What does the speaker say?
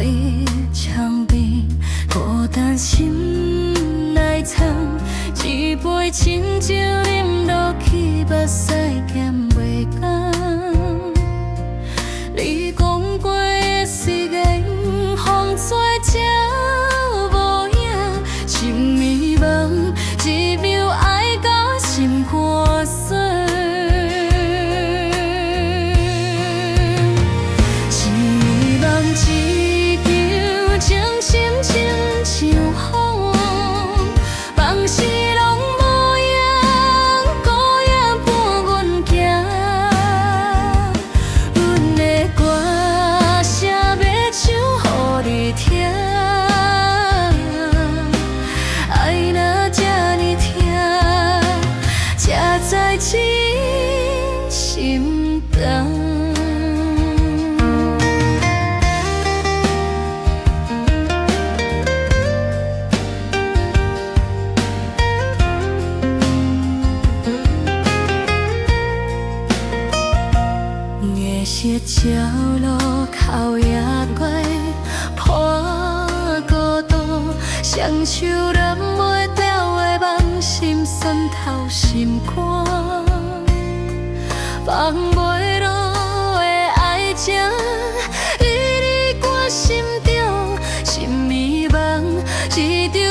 伊墙边，孤单心来藏，一杯清酒饮落去，目屎咸袂干。你讲过的誓言，风吹才无影，心迷茫，一秒爱到心肝碎。一梦一场，情深亲像风，梦是拢无影，孤影伴阮行。阮的歌声要唱予你听，爱若这呢痛，才知真心重。月色照路口夜月破孤单，双手揽袂了的梦，心酸透心肝，放袂落的爱情，伫你我心中，心迷茫，一场。